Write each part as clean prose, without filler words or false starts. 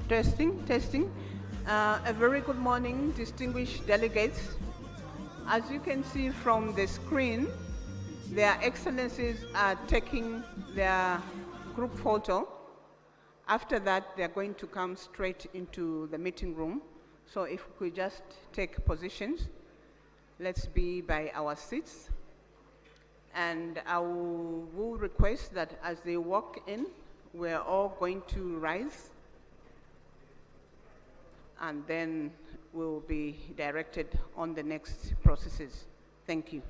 Testing, testing. A very good morning, distinguished delegates. As you can see from the screen, their excellencies are taking their group photo. After that, they're going to come straight into the meeting room. So if we could just take positions, let's be by our seats. And I will request that as they walk in, we're all going to rise, and then we'll be directed on the next processes. Thank you.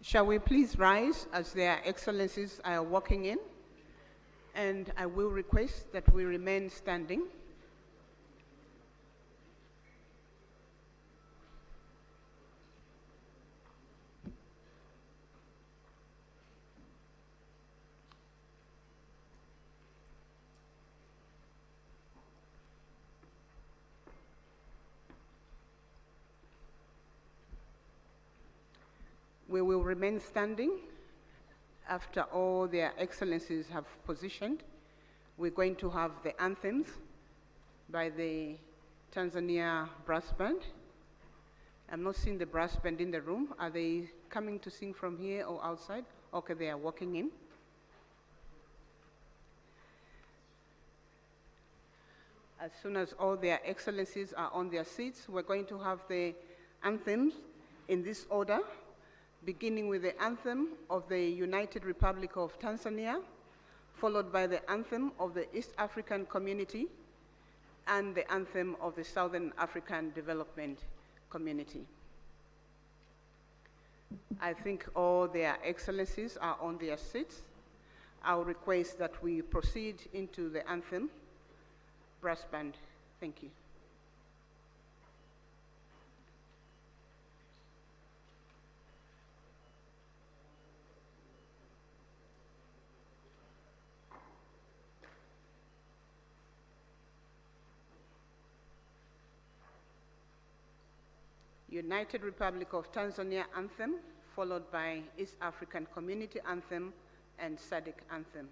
Shall we please rise as their excellencies are walking in? And I will request that we remain standing. We will remain standing after all their excellencies have positioned. We're going to have the anthems by the Tanzania brass band. I'm not seeing the brass band in the room. Are they coming to sing from here or outside? Okay, they are walking in. As soon as all their excellencies are on their seats, we're going to have the anthems in this order, beginning with the anthem of the United Republic of Tanzania, followed by the anthem of the East African Community, and the anthem of the Southern African Development Community. I think all their excellencies are on their seats. I'll request that we proceed into the anthem. Brass band, thank you. United Republic of Tanzania anthem, followed by East African Community anthem and SADC anthem.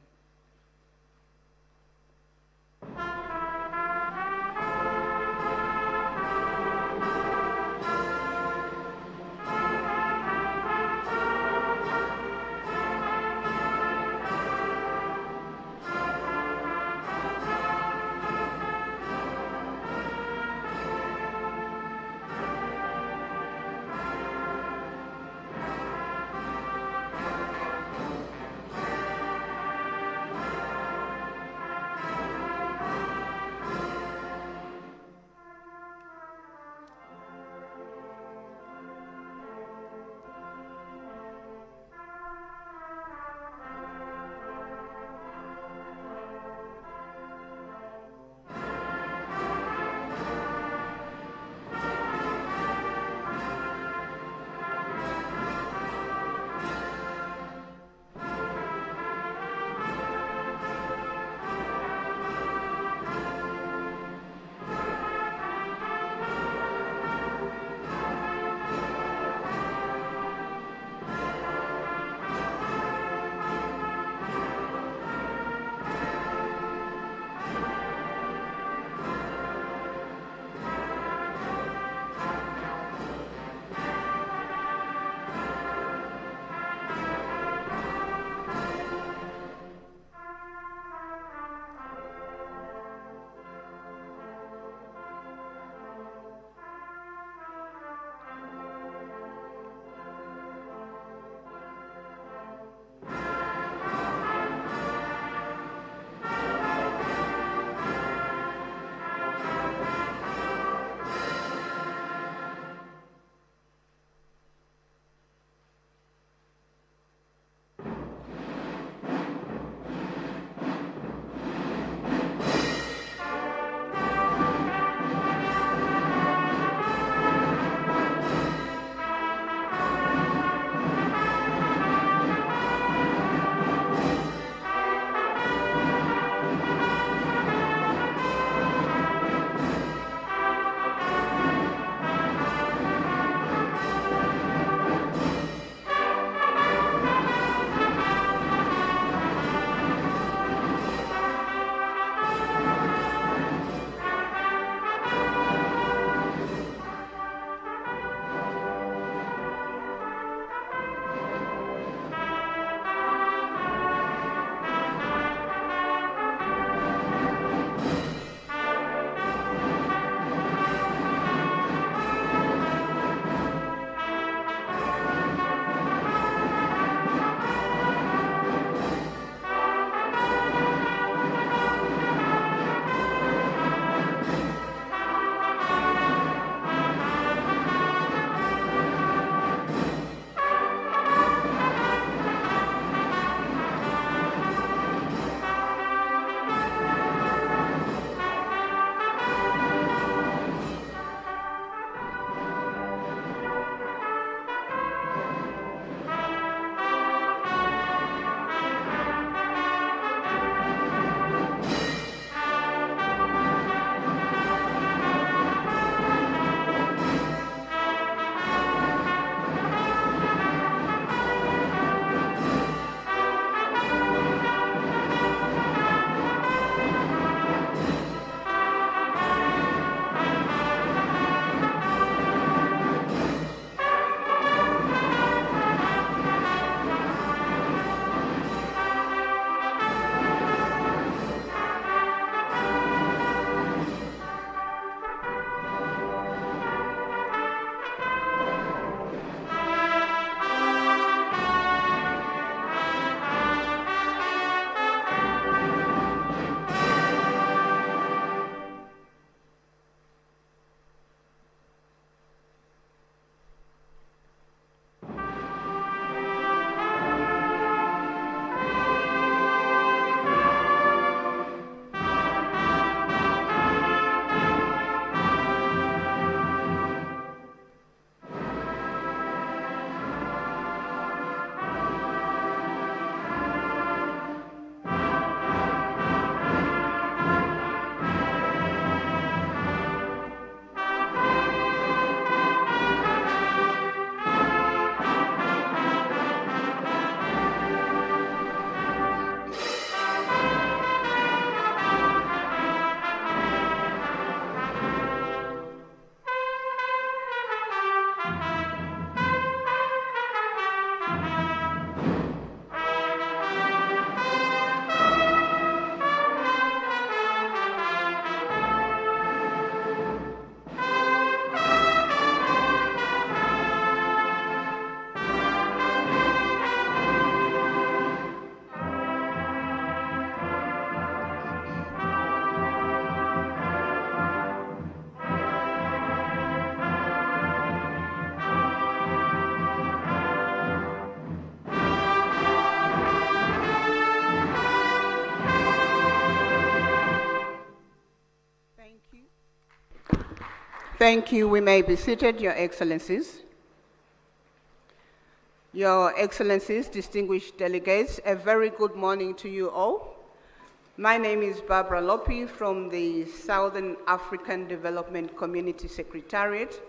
Thank you. We may be seated, Your Excellencies. Your Excellencies, distinguished delegates, a very good morning to you all. My name is Barbara Lopi from the Southern African Development Community Secretariat.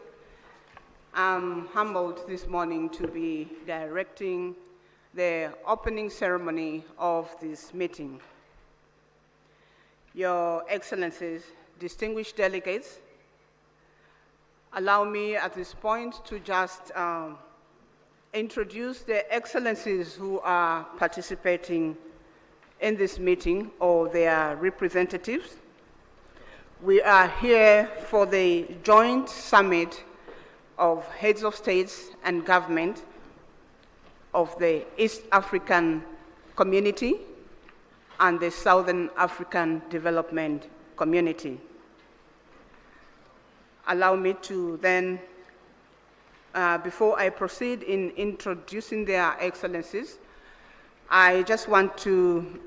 I'm humbled this morning to be directing the opening ceremony of this meeting. Your Excellencies, distinguished delegates, allow me at this point to just introduce the excellencies who are participating in this meeting or their representatives. We are here for the joint summit of heads of states and government of the East African Community and the Southern African Development Community. Allow me to then, before I proceed in introducing their excellencies, I just want to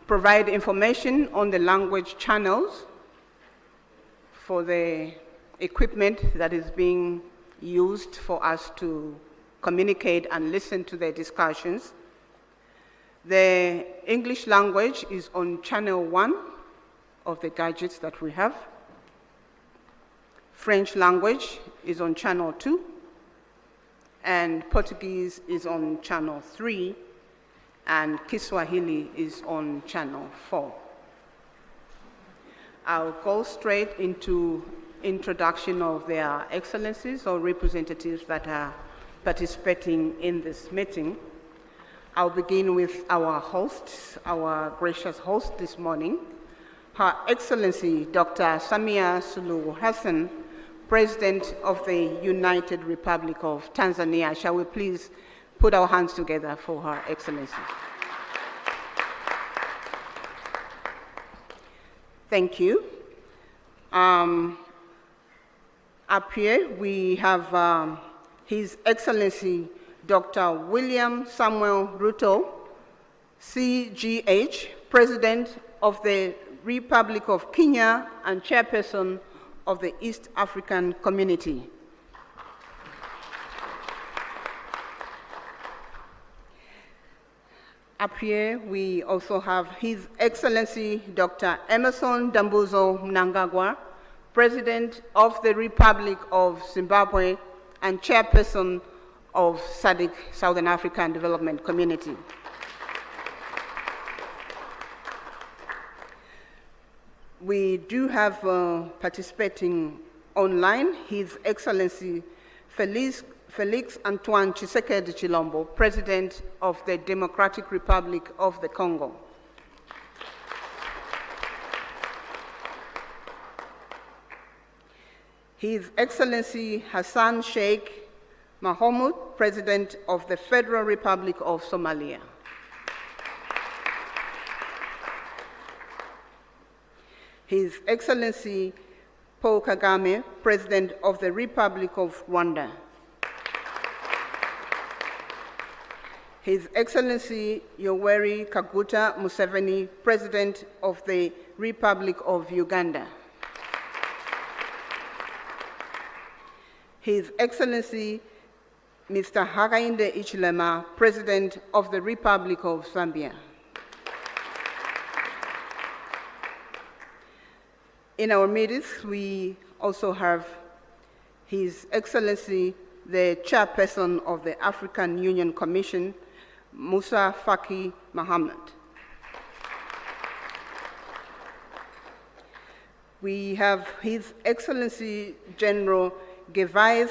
provide information on the language channels for the equipment that is being used for us to communicate and listen to the discussions. The English language is on channel 1 of the gadgets that we have. French language is on channel 2, and Portuguese is on channel 3, and Kiswahili is on channel 4. I'll go straight into introduction of their excellencies or representatives that are participating in this meeting. I'll begin with our host, our gracious host this morning, Her Excellency Dr. Samia Suluhu Hassan, President of the United Republic of Tanzania. Shall we please put our hands together for Her Excellency? Thank you. Up here we have His Excellency Dr. William Samuel Ruto, CGH, President of the Republic of Kenya and Chairperson of the East African Community. Up here, we also have His Excellency Dr. Emmerson Mnangagwa, President of the Republic of Zimbabwe and Chairperson of SADC, Southern African Development Community. We do have participating online His Excellency Felix Antoine Tshisekedi Chilombo, President of the Democratic Republic of the Congo. His Excellency Hassan Sheikh Mohamud, President of the Federal Republic of Somalia. His Excellency Paul Kagame, President of the Republic of Rwanda. His Excellency Yoweri Kaguta Museveni, President of the Republic of Uganda. His Excellency Mr. Hakainde Hichilema, President of the Republic of Zambia. In our midst, we also have His Excellency, the Chairperson of the African Union Commission, Musa Faki Mohammed. We have His Excellency General Gervais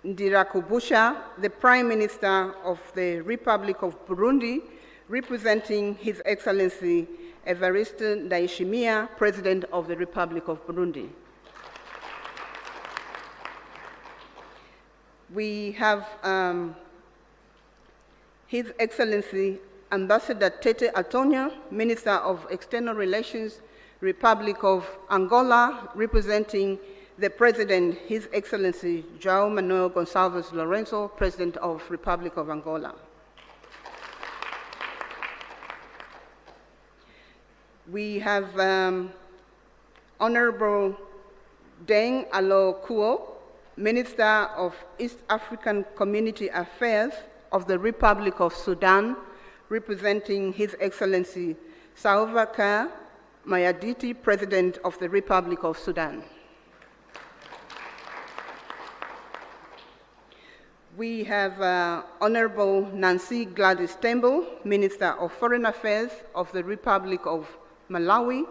Ndirakubusha, the Prime Minister of the Republic of Burundi, representing His Excellency Evariste Ndayishimiye, President of the Republic of Burundi. We have His Excellency Ambassador Tete Antonio, Minister of External Relations, Republic of Angola, representing the President, His Excellency João Manuel Gonçalves Lourenço, President of Republic of Angola. We have Honorable Deng Alo Kuo, Minister of East African Community Affairs of the Republic of Sudan, representing His Excellency Salva Mayarditi, President of the Republic of Sudan. We have Honorable Nancy Gladys Tembo, Minister of Foreign Affairs of the Republic of Malawi,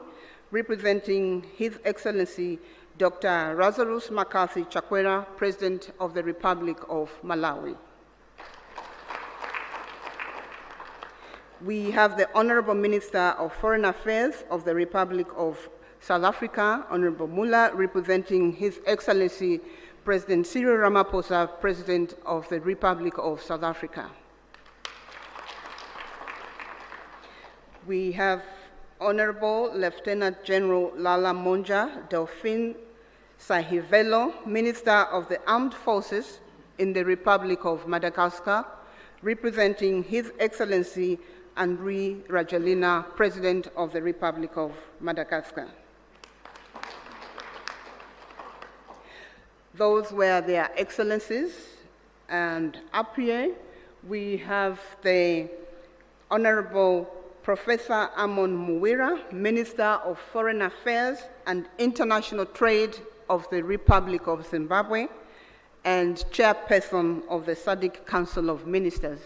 representing His Excellency Dr. Lazarus McCarthy Chakwera, President of the Republic of Malawi. We have the Honorable Minister of Foreign Affairs of the Republic of South Africa, Honorable Mula, representing His Excellency President Cyril Ramaphosa, President of the Republic of South Africa. We have Honorable Lieutenant General Lala Monja Delphine Sahivelo, Minister of the Armed Forces in the Republic of Madagascar, representing His Excellency Andry Rajoelina, President of the Republic of Madagascar. Those were their excellencies, and up here we have the Honorable Professor Amon Muwira, Minister of Foreign Affairs and International Trade of the Republic of Zimbabwe and Chairperson of the SADC Council of Ministers.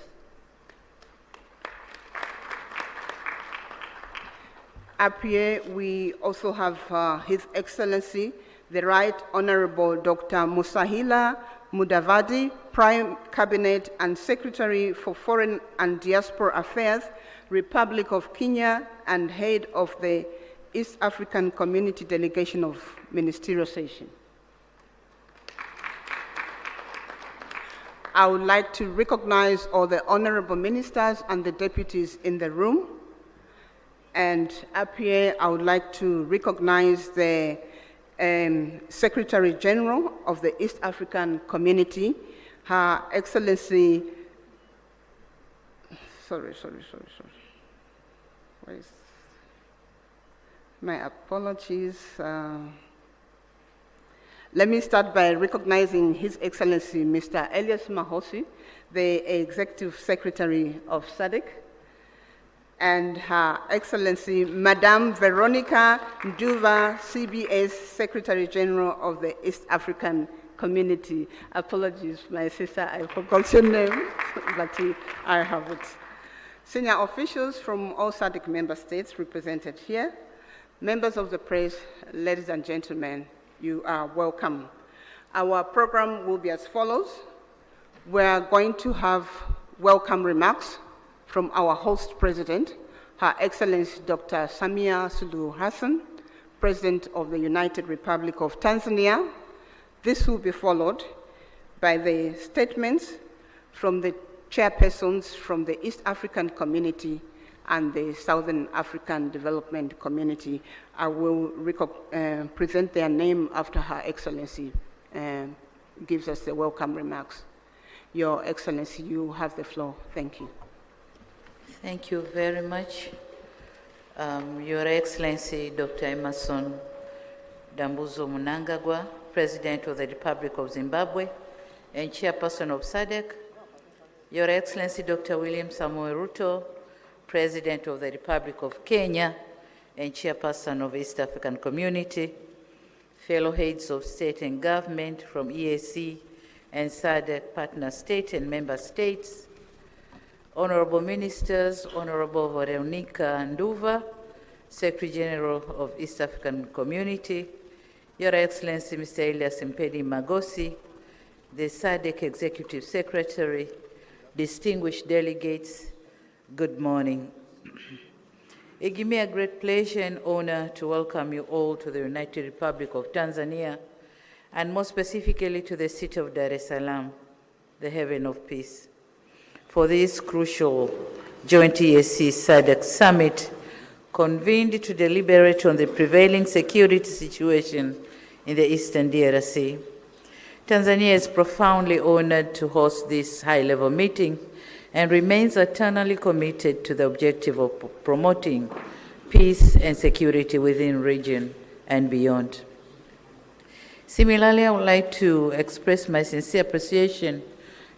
Up here we also have His Excellency the Right Honorable Dr. Musahila Mudavadi, Prime Cabinet and Secretary for Foreign and Diaspora Affairs, Republic of Kenya, and Head of the East African Community Delegation of Ministerial Session. I would like to recognize all the honorable ministers and the deputies in the room. And up here, I would like to recognize the Secretary General of the East African Community, Her Excellency, sorry. My apologies. Let me start by recognizing His Excellency Mr. Elias Mahosi, the Executive Secretary of SADC, and Her Excellency Madame Veronica Nduva, CBS Secretary General of the East African Community. Apologies, my sister, I forgot your name, but I have it. Senior officials from all SADC member states represented here, members of the press, ladies and gentlemen, you are welcome. Our program will be as follows. We are going to have welcome remarks from our host president, Her Excellency Dr. Samia Suluhu Hassan, President of the United Republic of Tanzania. This will be followed by the statements from the chairpersons from the East African Community and the Southern African Development Community. I will present their name after Her Excellency gives us the welcome remarks. Your Excellency, you have the floor. Thank you. Thank you very much. Your Excellency, Dr. Emmerson Dambuzo Mnangagwa, President of the Republic of Zimbabwe and Chairperson of SADC. Your Excellency, Dr. William Samoei Ruto, President of the Republic of Kenya and Chairperson of East African Community. Fellow heads of state and government from EAC and SADC partner state and member states. Honorable Ministers, Honorable Veronica Nduva, Secretary General of East African Community, Your Excellency Mr. Elias Mpedi Magosi, the SADC Executive Secretary, distinguished delegates, good morning. It gives me a great pleasure and honor to welcome you all to the United Republic of Tanzania, and more specifically to the city of Dar es Salaam, the haven of peace, for this crucial joint EAC SADC summit convened to deliberate on the prevailing security situation in the Eastern DRC. Tanzania is profoundly honored to host this high-level meeting and remains eternally committed to the objective of promoting peace and security within the region and beyond. Similarly, I would like to express my sincere appreciation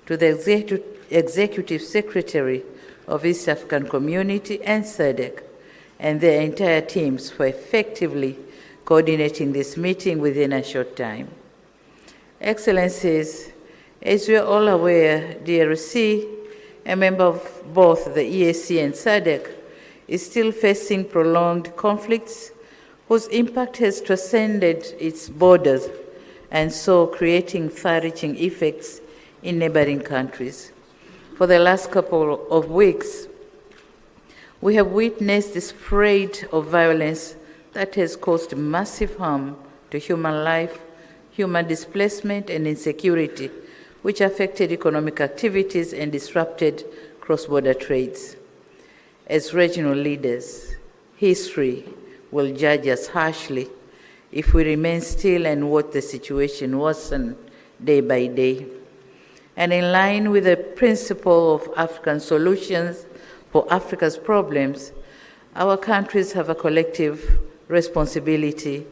to the Executive Secretary of East African Community and SADC and their entire teams for effectively coordinating this meeting within a short time. Excellencies, as we are all aware, DRC, a member of both the EAC and SADC, is still facing prolonged conflicts whose impact has transcended its borders and so creating far-reaching effects in neighboring countries. For the last couple of weeks, we have witnessed the spread of violence that has caused massive harm to human life, human displacement, and insecurity, which affected economic activities and disrupted cross-border trades. As regional leaders, history will judge us harshly if we remain still and watch the situation worsen day by day. And in line with the principle of African solutions for Africa's problems, our countries have a collective responsibility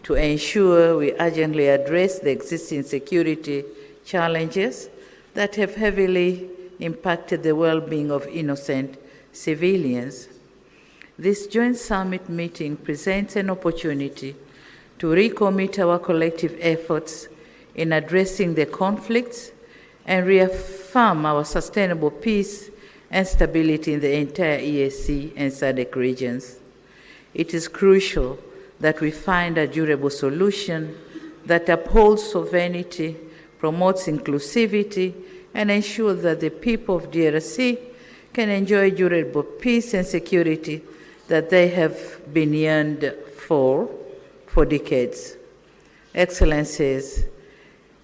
to ensure we urgently address the existing security challenges that have heavily impacted the well-being of innocent civilians. This joint summit meeting presents an opportunity to recommit our collective efforts in addressing the conflicts and reaffirm our sustainable peace and stability in the entire EAC and SADC regions. It is crucial that we find a durable solution that upholds sovereignty, promotes inclusivity, and ensures that the people of DRC can enjoy durable peace and security that they have been yearned for decades. Excellencies,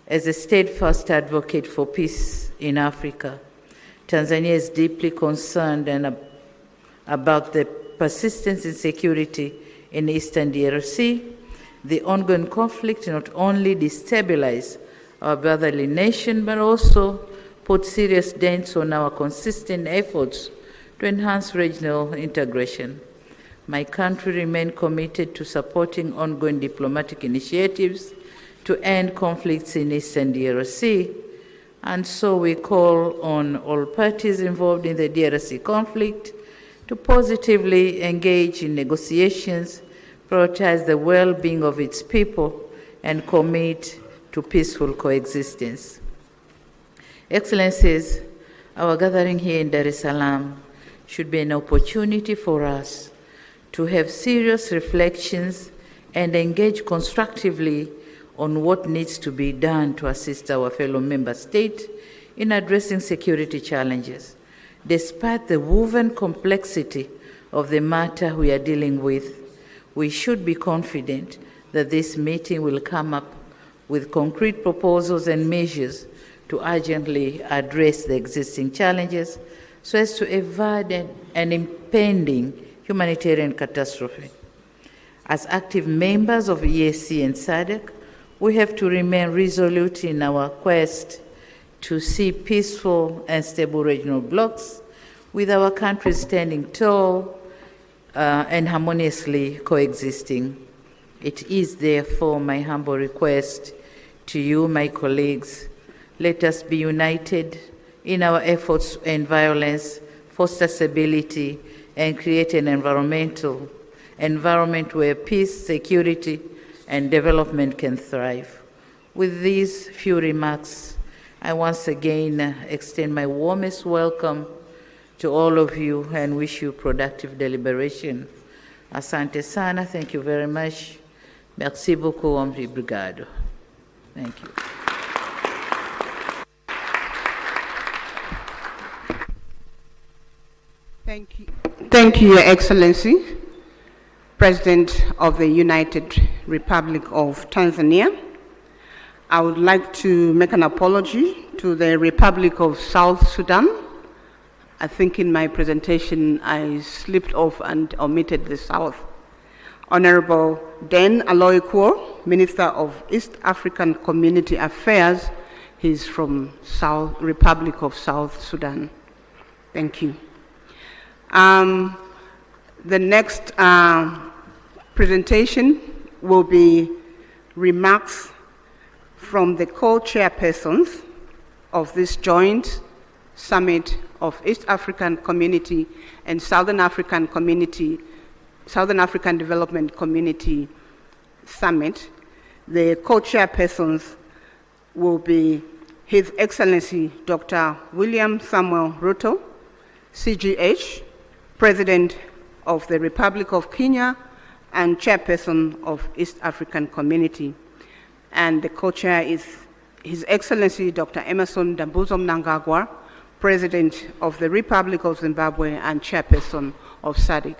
as a steadfast advocate for peace in Africa, Tanzania is deeply concerned about the persistent insecurity in eastern DRC. The ongoing conflict not only destabilizes our brotherly nation, but also put serious dents on our consistent efforts to enhance regional integration. My country remains committed to supporting ongoing diplomatic initiatives to end conflicts in eastern DRC, and so we call on all parties involved in the DRC conflict to positively engage in negotiations, prioritize the well-being of its people, and commit to peaceful coexistence. Excellencies, our gathering here in Dar es Salaam should be an opportunity for us to have serious reflections and engage constructively on what needs to be done to assist our fellow member states in addressing security challenges. Despite the woven complexity of the matter we are dealing with, we should be confident that this meeting will come up with concrete proposals and measures to urgently address the existing challenges so as to avoid an impending humanitarian catastrophe. As active members of EAC and SADC, we have to remain resolute in our quest to see peaceful and stable regional blocs, with our countries standing tall and harmoniously coexisting. It is therefore my humble request to you, my colleagues, let us be united in our efforts to end violence, foster stability, and create an environment where peace, security, and development can thrive. With these few remarks, I once again extend my warmest welcome to all of you and wish you productive deliberation. Asante sana, thank you very much. Merci beaucoup, obrigado. Thank you. Thank you. Thank you, Your Excellency, President of the United Republic of Tanzania. I would like to make an apology to the Republic of South Sudan. I think in my presentation I slipped off and omitted the South. Honorable Den Aloyquo, Minister of East African Community Affairs, he's from Republic of South Sudan. Thank you. The next presentation will be remarks from the co-chairpersons of this joint summit of East African Community and Southern African Development Community Summit. The co-chairpersons will be His Excellency Dr. William Samuel Ruto, CGH, President of the Republic of Kenya and Chairperson of East African Community. And the co-chair is His Excellency Dr. Emmerson Mnangagwa, President of the Republic of Zimbabwe and Chairperson of SADC.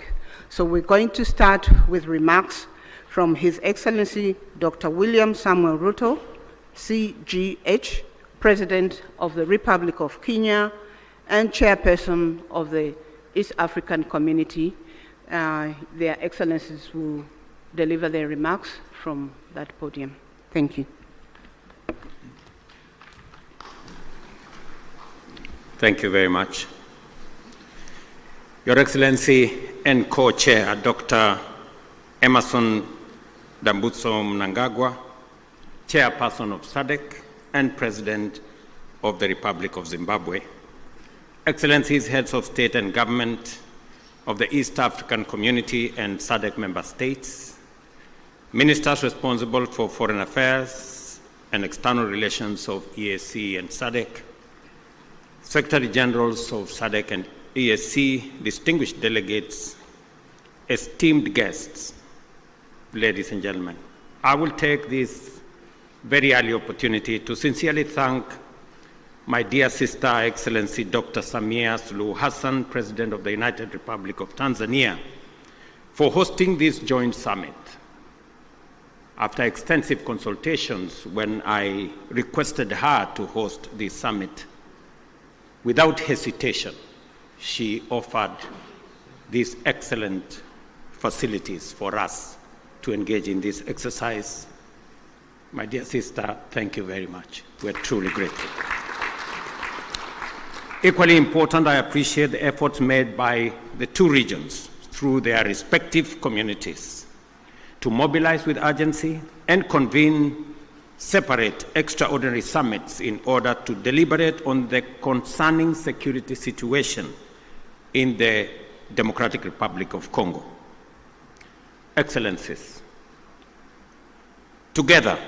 So we're going to start with remarks from His Excellency Dr. William Samuel Ruto, CGH, President of the Republic of Kenya and Chairperson of the East African Community. Their Excellencies will deliver their remarks from that podium. Thank you. Thank you very much. Your Excellency and Co-Chair, Dr. Emmerson Mnangagwa, Chairperson of SADC and President of the Republic of Zimbabwe, Excellencies, Heads of State and Government of the East African Community and SADC member states, Ministers responsible for Foreign Affairs and External Relations of EAC and SADC, Secretary Generals of SADC and EAC, distinguished delegates, esteemed guests, ladies and gentlemen, I will take this very early opportunity to sincerely thank my dear sister, Excellency Dr. Samia Suluhu Hassan, President of the United Republic of Tanzania, for hosting this joint summit. After extensive consultations, when I requested her to host this summit, without hesitation, she offered these excellent facilities for us to engage in this exercise. My dear sister, thank you very much. We're truly grateful. Equally important, I appreciate the efforts made by the two regions through their respective communities to mobilize with urgency and convene separate extraordinary summits in order to deliberate on the concerning security situation in the Democratic Republic of Congo. Excellencies, together,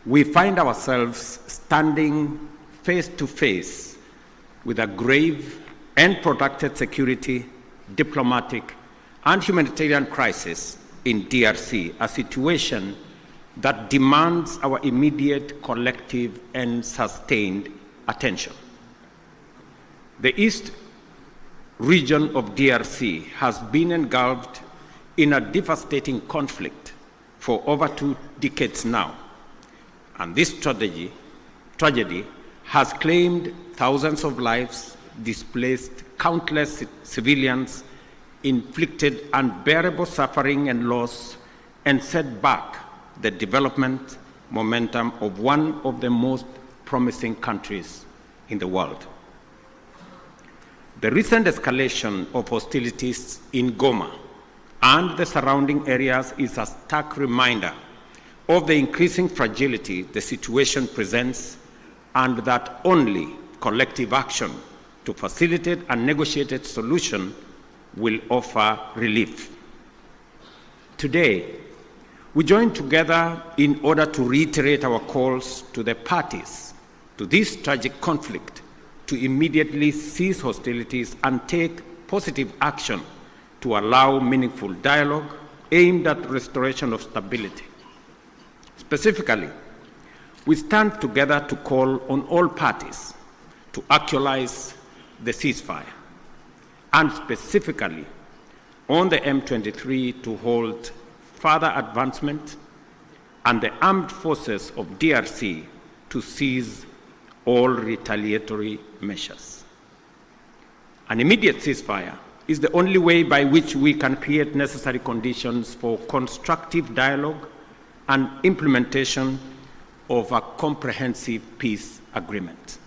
we find ourselves standing face to face with a grave and protracted security, diplomatic, and humanitarian crisis in DRC, a situation that demands our immediate, collective, and sustained attention. The East region of DRC has been engulfed in a devastating conflict for over 2 decades now. And this tragedy has claimed thousands of lives, displaced countless civilians, inflicted unbearable suffering and loss, and set back the development momentum of one of the most promising countries in the world. The recent escalation of hostilities in Goma and the surrounding areas is a stark reminder of the increasing fragility the situation presents, and that only collective action to facilitate a negotiated solution will offer relief. Today, we join together in order to reiterate our calls to the parties to this tragic conflict to immediately cease hostilities and take positive action to allow meaningful dialogue aimed at restoration of stability. Specifically, we stand together to call on all parties to actualize the ceasefire, and specifically on the M23 to hold further advancement and the armed forces of DRC to cease all retaliatory measures. An immediate ceasefire is the only way by which we can create necessary conditions for constructive dialogue and implementation of a comprehensive peace agreement.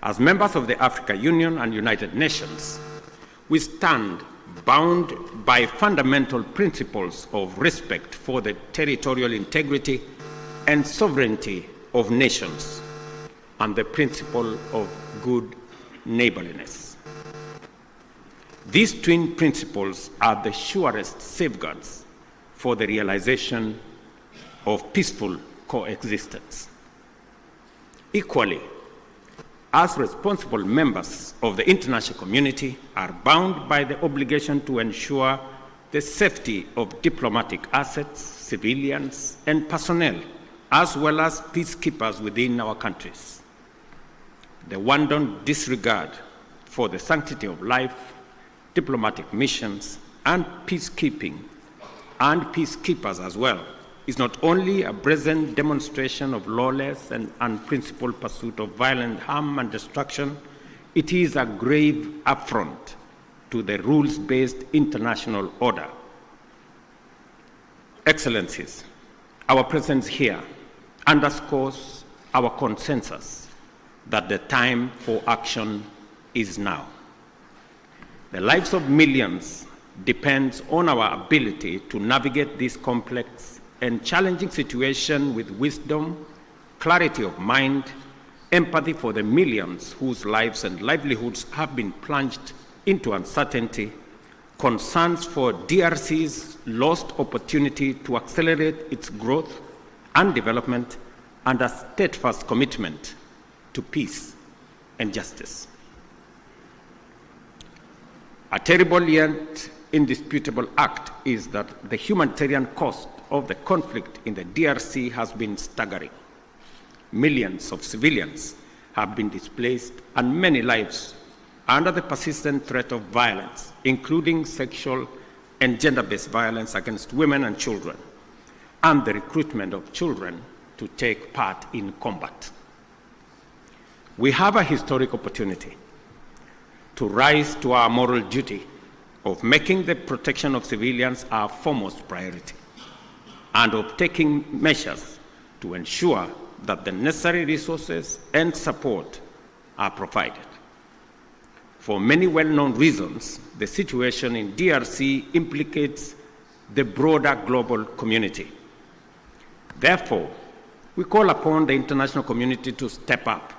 As members of the African Union and United Nations, we stand bound by fundamental principles of respect for the territorial integrity and sovereignty of nations and the principle of good neighborliness. These twin principles are the surest safeguards for the realization of peaceful coexistence. Equally, as responsible members of the international community are bound by the obligation to ensure the safety of diplomatic assets, civilians, and personnel, as well as peacekeepers within our countries. The wanton disregard for the sanctity of life, diplomatic missions, and peacekeeping, and peacekeepers as well, is not only a brazen demonstration of lawless and unprincipled pursuit of violent harm and destruction, it is a grave affront to the rules-based international order. Excellencies, our presence here underscores our consensus that the time for action is now. The lives of millions depends on our ability to navigate this complex and challenging situation with wisdom, clarity of mind, empathy for the millions whose lives and livelihoods have been plunged into uncertainty, concerns for DRC's lost opportunity to accelerate its growth and development, and a steadfast commitment to peace and justice. A terrible yet indisputable act is that the humanitarian cost of the conflict in the DRC has been staggering. Millions of civilians have been displaced and many lives under the persistent threat of violence, including sexual and gender-based violence against women and children, and the recruitment of children to take part in combat. We have a historic opportunity to rise to our moral duty of making the protection of civilians our foremost priority, and of taking measures to ensure that the necessary resources and support are provided. For many well-known reasons, the situation in DRC implicates the broader global community. Therefore, we call upon the international community to step up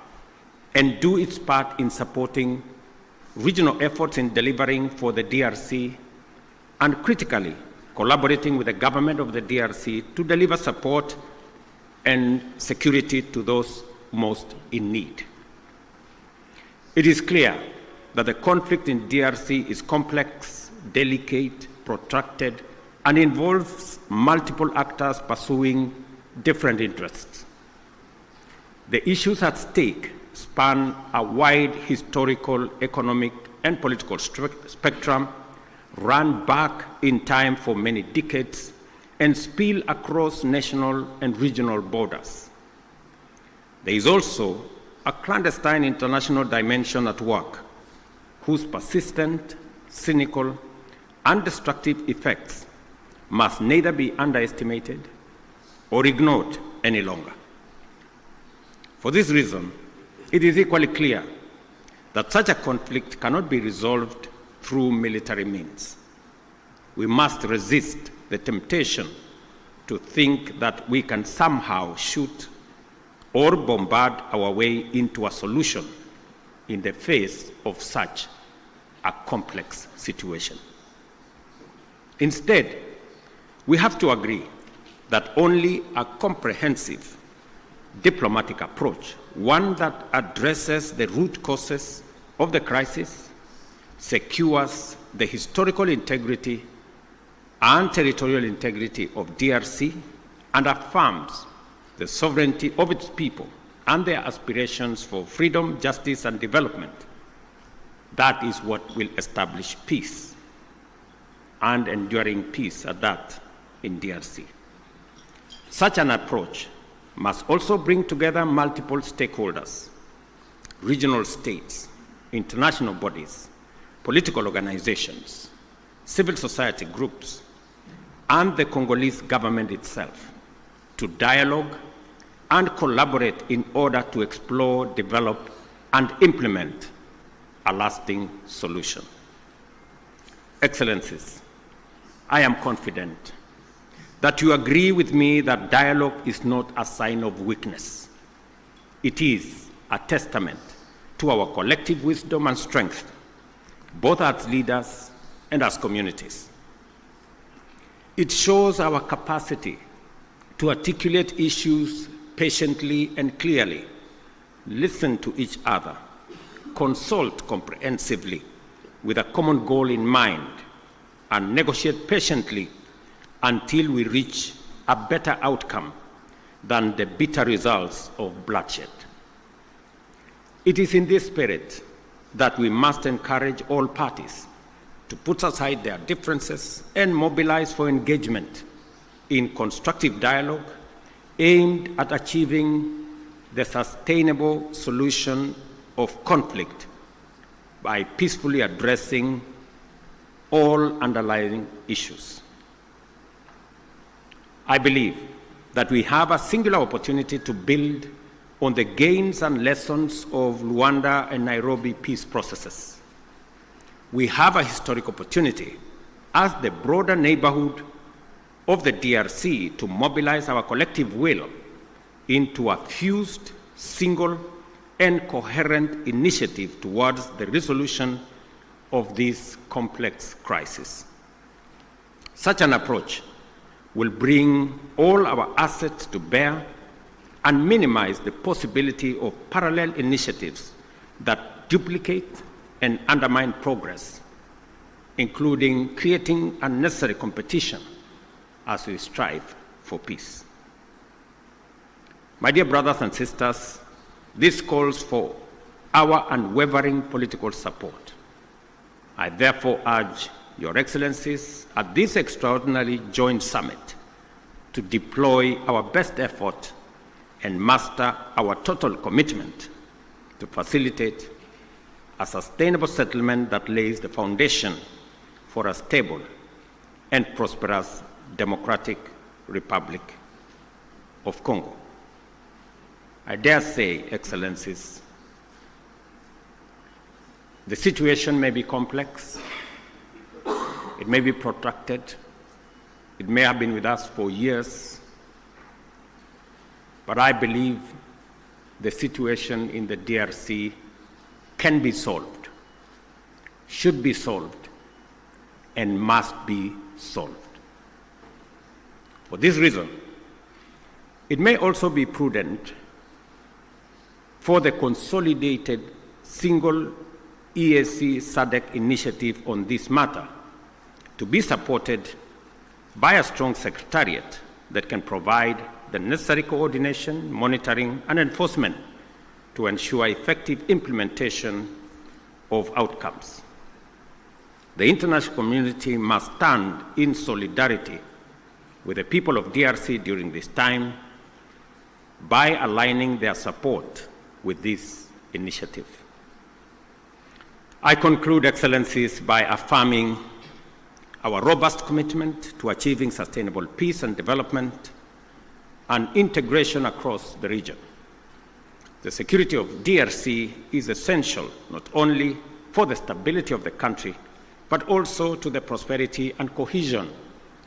and do its part in supporting regional efforts in delivering for the DRC, and critically, collaborating with the government of the DRC to deliver support and security to those most in need. It is clear that the conflict in DRC is complex, delicate, protracted, and involves multiple actors pursuing different interests. The issues at stake span a wide historical, economic, and political spectrum, run back in time for many decades, and spill across national and regional borders. There is also a clandestine international dimension at work, whose persistent, cynical, and destructive effects must neither be underestimated or ignored any longer. For this reason, it is equally clear that such a conflict cannot be resolved through military means. We must resist the temptation to think that we can somehow shoot or bombard our way into a solution in the face of such a complex situation. Instead, we have to agree that only a comprehensive diplomatic approach, one that addresses the root causes of the crisis, secures the historical integrity and territorial integrity of DRC, and affirms the sovereignty of its people and their aspirations for freedom, justice, and development. That is what will establish peace, and enduring peace at that, in DRC. Such an approach must also bring together multiple stakeholders, regional states, international bodies, political organizations, civil society groups, and the Congolese government itself to dialogue and collaborate in order to explore, develop, and implement a lasting solution. Excellencies, I am confident that you agree with me that dialogue is not a sign of weakness. It is a testament to our collective wisdom and strength, both as leaders and as communities. It shows our capacity to articulate issues patiently and clearly, listen to each other, consult comprehensively with a common goal in mind, and negotiate patiently until we reach a better outcome than the bitter results of bloodshed. It is in this spirit that we must encourage all parties to put aside their differences and mobilize for engagement in constructive dialogue aimed at achieving the sustainable solution of conflict by peacefully addressing all underlying issues. I believe that we have a singular opportunity to build on the gains and lessons of Luanda and Nairobi peace processes. We have a historic opportunity as the broader neighborhood of the DRC to mobilize our collective will into a fused, single, and coherent initiative towards the resolution of this complex crisis. Such an approach will bring all our assets to bear and minimize the possibility of parallel initiatives that duplicate and undermine progress, including creating unnecessary competition as we strive for peace. My dear brothers and sisters, this calls for our unwavering political support. I therefore urge Your Excellencies at this extraordinary joint summit to deploy our best effort and muster our total commitment to facilitate a sustainable settlement that lays the foundation for a stable and prosperous Democratic Republic of Congo. I dare say, Excellencies, the situation may be complex, it may be protracted, it may have been with us for years, but I believe the situation in the DRC can be solved, should be solved, and must be solved. For this reason, it may also be prudent for the consolidated single EAC SADC initiative on this matter to be supported by a strong secretariat that can provide the necessary coordination, monitoring, and enforcement to ensure effective implementation of outcomes. The international community must stand in solidarity with the people of DRC during this time by aligning their support with this initiative. I conclude, Excellencies, by affirming our robust commitment to achieving sustainable peace and development and integration across the region. The security of DRC is essential not only for the stability of the country, but also to the prosperity and cohesion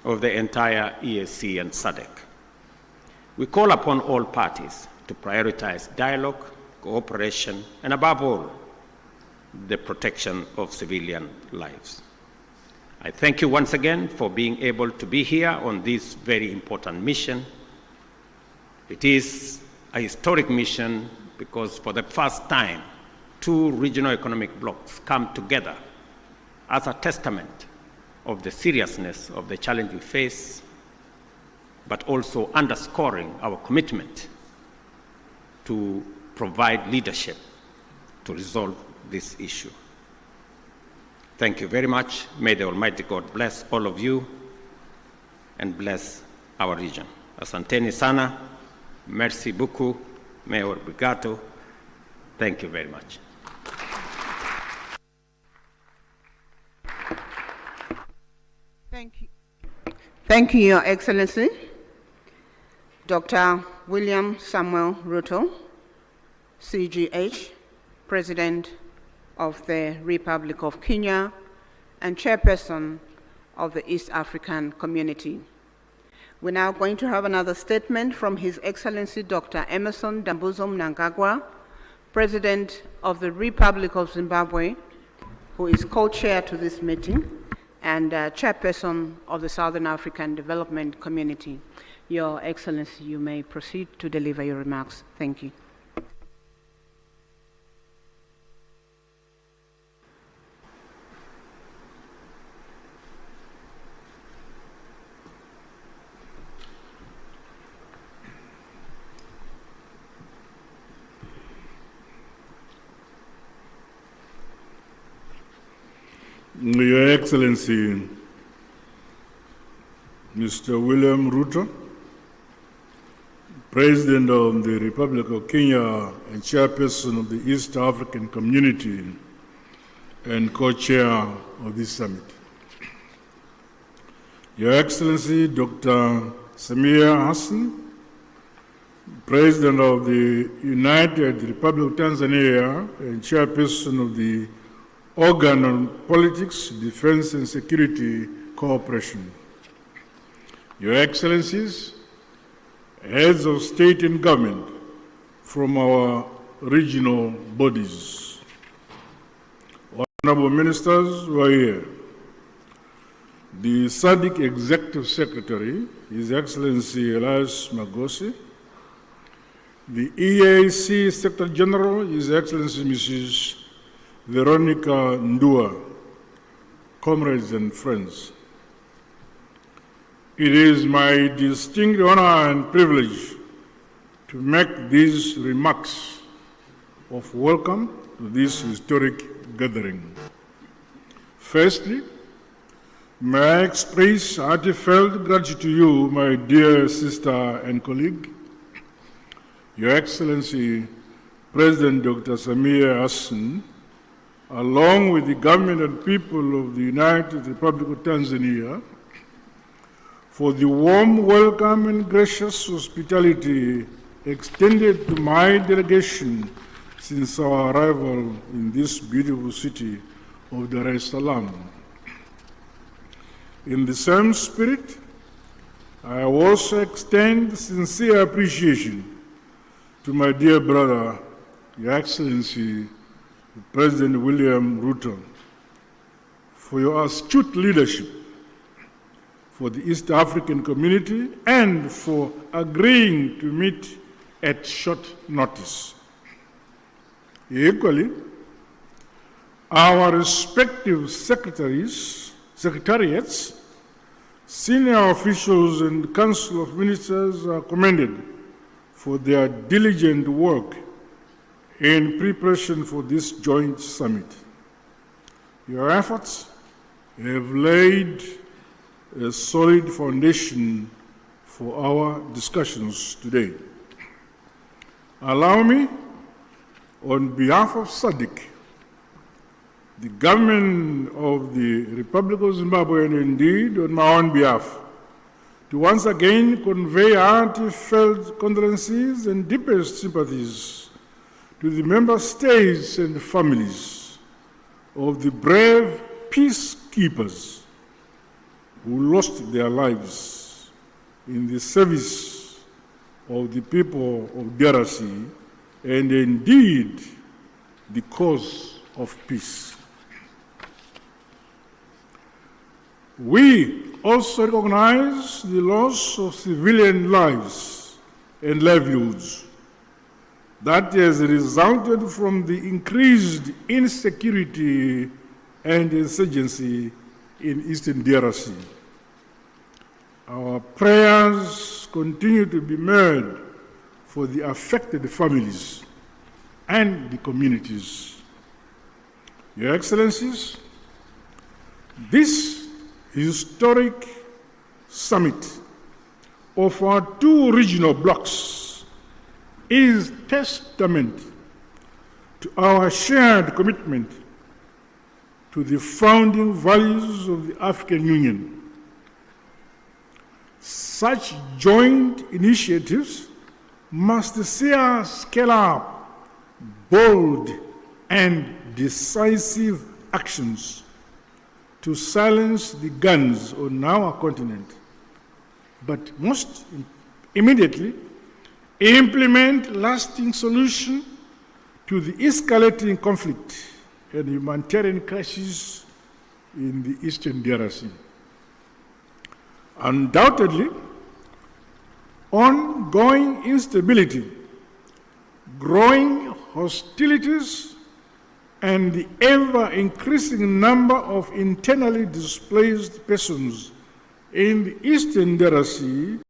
of the entire EAC and SADC. We call upon all parties to prioritize dialogue, cooperation, and above all, the protection of civilian lives. I thank you once again for being able to be here on this very important mission. It is a historic mission because for the first time, two regional economic blocs come together as a testament of the seriousness of the challenge we face, but also underscoring our commitment to provide leadership to resolve this issue. Thank you very much. May the Almighty God bless all of you and bless our region. Asanteni sana, merci beaucoup, Mayor Brigato. Thank you very much. Thank you, Your Excellency, Dr. William Samuel Ruto, CGH, President of the Republic of Kenya, and Chairperson of the East African Community. We're now going to have another statement from His Excellency Dr. Emmerson Mnangagwa, President of the Republic of Zimbabwe, who is co-chair to this meeting, and Chairperson of the Southern African Development Community. Your Excellency, you may proceed to deliver your remarks. Thank you. Your Excellency, Mr. William Ruto, President of the Republic of Kenya and Chairperson of the East African Community and co-chair of this summit. Your Excellency, Dr. Samia Hassan, President of the United Republic of Tanzania and Chairperson of the Organ on Politics, Defense and Security Cooperation. Your Excellencies, heads of state and government from our regional bodies, honorable ministers who are here, the SADC Executive Secretary, His Excellency Elias Magosi, the EAC Secretary General, His Excellency Mrs. Veronica Ndua, comrades and friends. It is my distinct honor and privilege to make these remarks of welcome to this historic gathering. Firstly, may I express heartfelt gratitude to you, my dear sister and colleague, Your Excellency, President Dr. Samia Hassan, along with the government and people of the United Republic of Tanzania, for the warm welcome and gracious hospitality extended to my delegation since our arrival in this beautiful city of Dar es Salaam. In the same spirit, I also extend sincere appreciation to my dear brother, Your Excellency, President William Ruto, for your astute leadership for the East African community and for agreeing to meet at short notice. Equally, our respective secretariats, senior officials and Council of Ministers are commended for their diligent work in preparation for this joint summit. Your efforts have laid a solid foundation for our discussions today. Allow me, on behalf of SADC, the government of the Republic of Zimbabwe, and indeed on my own behalf, to once again convey heartfelt condolences and deepest sympathies to the member states and families of the brave peacekeepers who lost their lives in the service of the people of DRC and indeed the cause of peace. We also recognize the loss of civilian lives and livelihoods that has resulted from the increased insecurity and insurgency in Eastern DRC. Our prayers continue to be made for the affected families and the communities. Your Excellencies, this historic summit of our two regional blocs is testament to our shared commitment to the founding values of the African Union. Such joint initiatives must see us scale up bold and decisive actions to silence the guns on our continent, but most immediately implement lasting solution to the escalating conflict and humanitarian crisis in the Eastern DRC. Undoubtedly, ongoing instability, growing hostilities, and the ever-increasing number of internally displaced persons in the Eastern DRC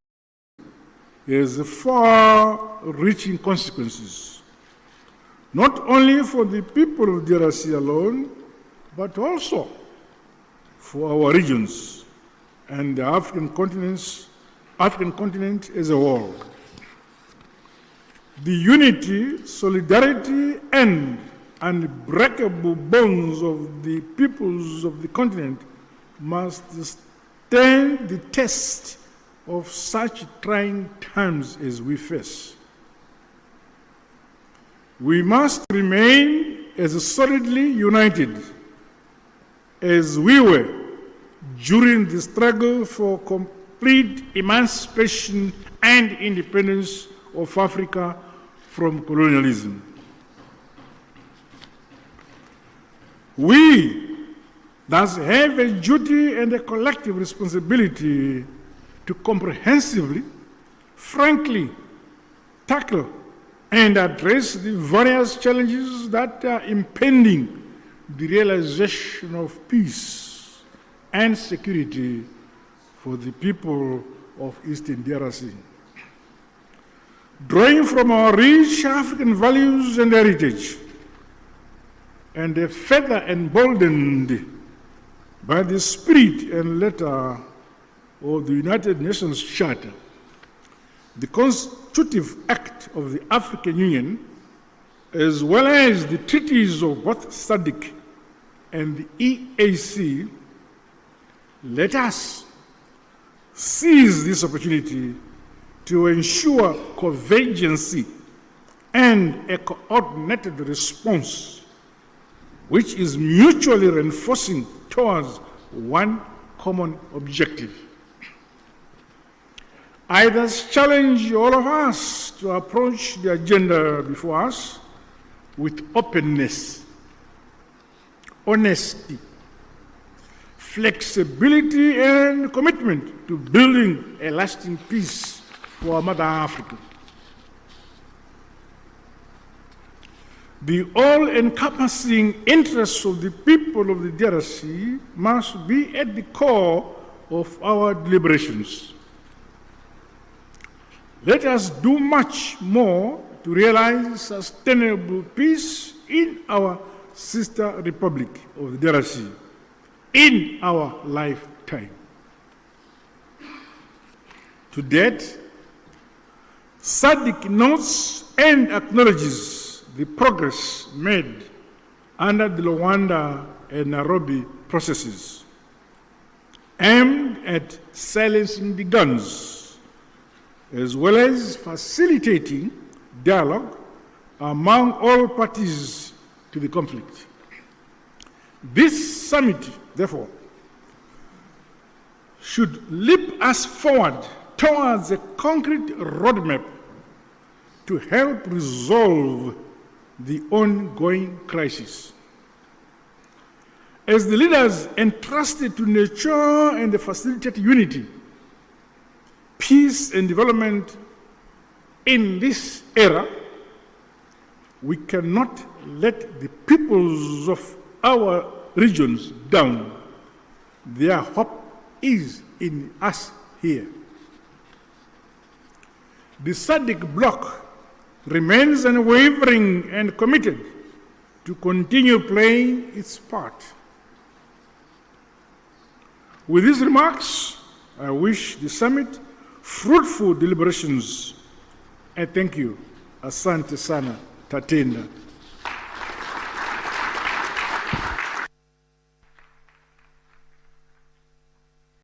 has far-reaching consequences, not only for the people of DRC alone, but also for our regions and the African continent as a whole. The unity, solidarity, and unbreakable bonds of the peoples of the continent must stand the test of such trying times as we face. We must remain as solidly united as we were during the struggle for complete emancipation and independence of Africa from colonialism. We thus have a duty and a collective responsibility to comprehensively, frankly, tackle and address the various challenges that are impeding the realization of peace and security for the people of Eastern DRC. Drawing from our rich African values and heritage, and further emboldened by the spirit and letter of the United Nations Charter, the constitutive act of the African Union, as well as the treaties of both SADC and the EAC, let us seize this opportunity to ensure convergence and a coordinated response which is mutually reinforcing towards one common objective. I thus challenge all of us to approach the agenda before us with openness, honesty, flexibility, and commitment to building a lasting peace for Mother Africa. The all-encompassing interests of the people of the DRC must be at the core of our deliberations. Let us do much more to realize sustainable peace in our sister republic of the DRC in our lifetime. To date, SADC notes and acknowledges the progress made under the Luanda and Nairobi processes aimed at silencing the guns, as well as facilitating dialogue among all parties to the conflict. This summit, therefore, should leap us forward towards a concrete roadmap to help resolve the ongoing crisis. As the leaders entrusted to nurture and facilitate unity, peace and development in this era, we cannot let the peoples of our regions down. Their hope is in us here. The SADC bloc remains unwavering and committed to continue playing its part. With these remarks, I wish the summit fruitful deliberations. And thank you. Asante sana, tatenda.